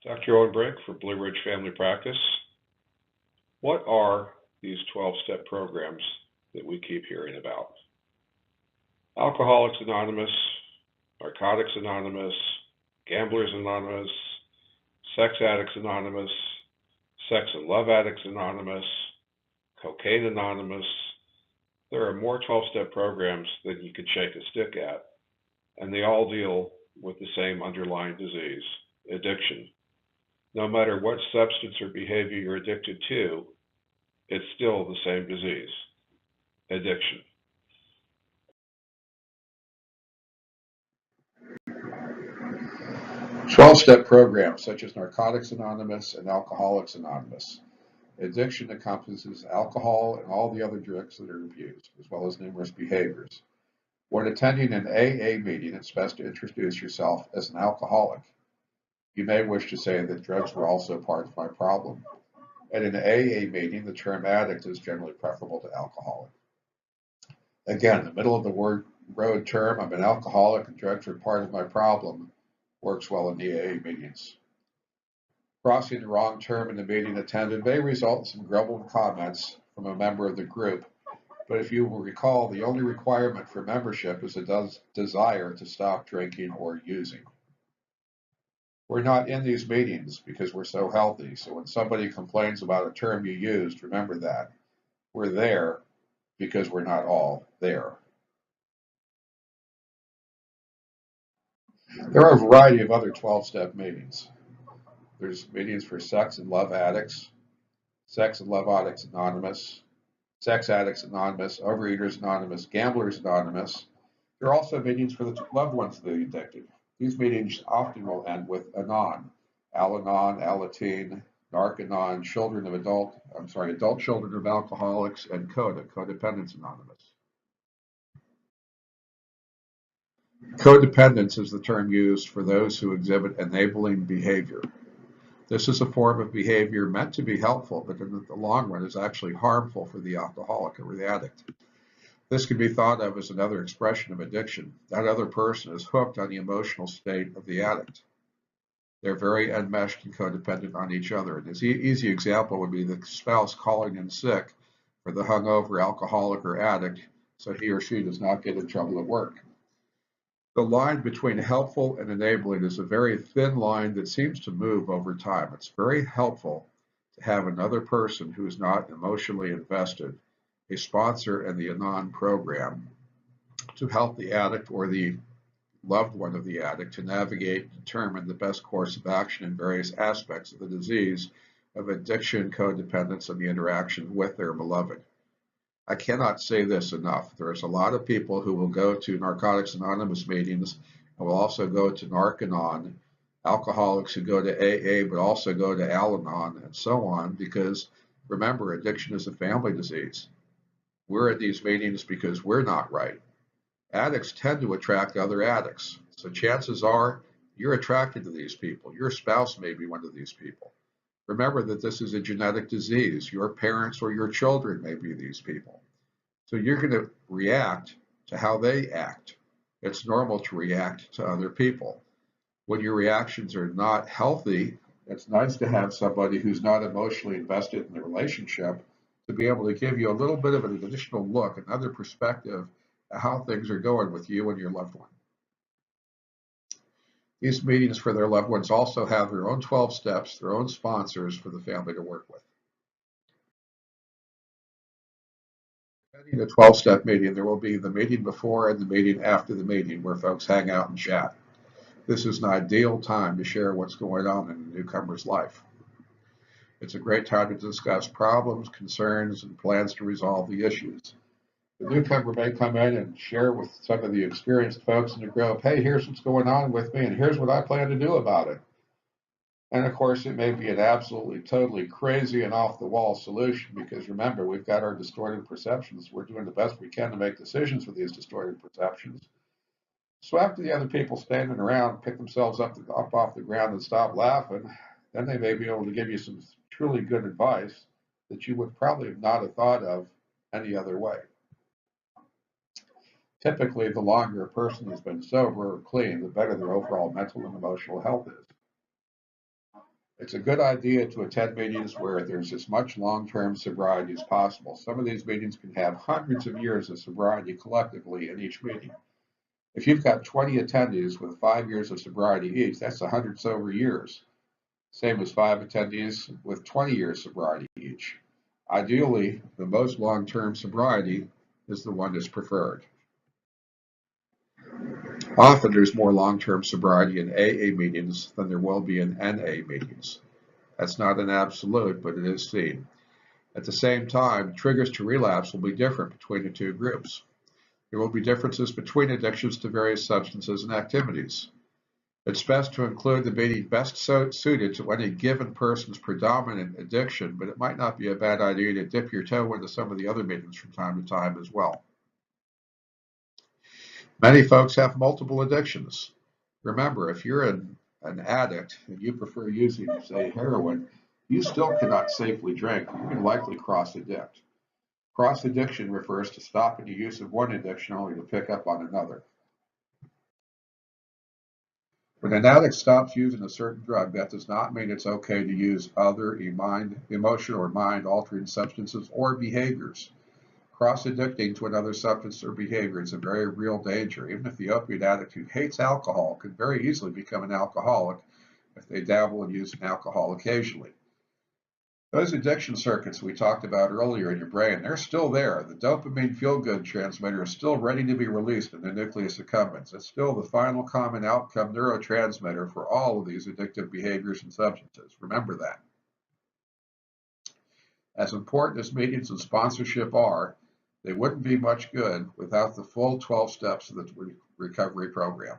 Dr. Owen Brink for Blue Ridge Family Practice. What are these 12-step programs that we keep hearing about? Alcoholics Anonymous, Narcotics Anonymous, Gamblers Anonymous, Sex Addicts Anonymous, Sex and Love Addicts Anonymous, Cocaine Anonymous. There are more 12-step programs than you could shake a stick at, and they all deal with the same underlying disease, addiction. No matter what substance or behavior you're addicted to, it's still the same disease, addiction. 12-step programs such as Narcotics Anonymous and Alcoholics Anonymous. Addiction encompasses alcohol and all the other drugs that are abused, as well as numerous behaviors. When attending an AA meeting, it's best to introduce yourself as an alcoholic. You may wish to say that drugs were also part of my problem. At an AA meeting, the term addict is generally preferable to alcoholic. Again, the middle of the road term, I'm an alcoholic and drugs are part of my problem, works well in the AA meetings. Crossing the wrong term in the meeting attended may result in some grumbled comments from a member of the group, but if you will recall, the only requirement for membership is a desire to stop drinking or using. We're not in these meetings because we're so healthy, so when somebody complains about a term you used, remember that. We're there because we're not all there. There are a variety of other 12-step meetings. There's meetings for Sex and Love Addicts, Sex and Love Addicts Anonymous, Sex Addicts Anonymous, Overeaters Anonymous, Gamblers Anonymous. There are also meetings for the loved ones of the addicted. These meetings often will end with Anon, Al-Anon, Alateen, Narc-Anon, adult children of alcoholics, and CODA, Codependence Anonymous. Codependence is the term used for those who exhibit enabling behavior. This is a form of behavior meant to be helpful, but in the long run is actually harmful for the alcoholic or the addict. This can be thought of as another expression of addiction. That other person is hooked on the emotional state of the addict. They're very enmeshed and codependent on each other. An easy example would be the spouse calling in sick for the hungover alcoholic or addict so he or she does not get in trouble at work. The line between helpful and enabling is a very thin line that seems to move over time. It's very helpful to have another person who is not emotionally invested, a sponsor in the Anon program, to help the addict or the loved one of the addict to navigate and determine the best course of action in various aspects of the disease of addiction, codependence, and the interaction with their beloved. I cannot say this enough. There's a lot of people who will go to Narcotics Anonymous meetings and will also go to Narc-Anon, alcoholics who go to AA but also go to Al-Anon, and so on, because remember, addiction is a family disease. We're at these meetings because we're not right. Addicts tend to attract other addicts, so chances are you're attracted to these people. Your spouse may be one of these people. Remember that this is a genetic disease. Your parents or your children may be these people. So you're going to react to how they act. It's normal to react to other people. When your reactions are not healthy, it's nice to have somebody who's not emotionally invested in the relationship to be able to give you a little bit of an additional look, another perspective at how things are going with you and your loved one. These meetings for their loved ones also have their own 12 steps, their own sponsors for the family to work with. In a 12-step meeting, there will be the meeting before and the meeting after the meeting where folks hang out and chat. This is an ideal time to share what's going on in a newcomer's life. It's a great time to discuss problems, concerns, and plans to resolve the issues. The newcomer may come in and share with some of the experienced folks in the group, hey, here's what's going on with me, and here's what I plan to do about it. And of course, it may be an absolutely, totally crazy and off-the-wall solution because remember, we've got our distorted perceptions. We're doing the best we can to make decisions with these distorted perceptions. So after the other people standing around pick themselves up off the ground and stop laughing, then they may be able to give you some truly good advice that you would probably not have thought of any other way. Typically, the longer a person has been sober or clean, the better their overall mental and emotional health is. It's a good idea to attend meetings where there's as much long-term sobriety as possible. Some of these meetings can have hundreds of years of sobriety collectively in each meeting. If you've got 20 attendees with 5 years of sobriety each, that's 100 sober years. Same as 5 attendees with 20 years sobriety each. Ideally, the most long-term sobriety is the one that's preferred. Often there's more long-term sobriety in AA meetings than there will be in NA meetings. That's not an absolute, but it is seen. At the same time, triggers to relapse will be different between the two groups. There will be differences between addictions to various substances and activities. It's best to include the meeting best suited to any given person's predominant addiction, but it might not be a bad idea to dip your toe into some of the other meetings from time to time as well. Many folks have multiple addictions. Remember, if you're an addict and you prefer using, say, heroin, you still cannot safely drink. You can likely cross-addict. Cross-addiction refers to stopping the use of one addiction only to pick up on another. When an addict stops using a certain drug, that does not mean it's okay to use other emotional or mind-altering substances or behaviors. Cross-addicting to another substance or behavior is a very real danger. Even if the opiate addict who hates alcohol could very easily become an alcoholic if they dabble in using alcohol occasionally. Those addiction circuits we talked about earlier in your brain, they're still there. The dopamine feel-good transmitter is still ready to be released in the nucleus accumbens. It's still the final common outcome neurotransmitter for all of these addictive behaviors and substances. Remember that. As important as meetings and sponsorship are, they wouldn't be much good without the full 12 steps of the recovery program.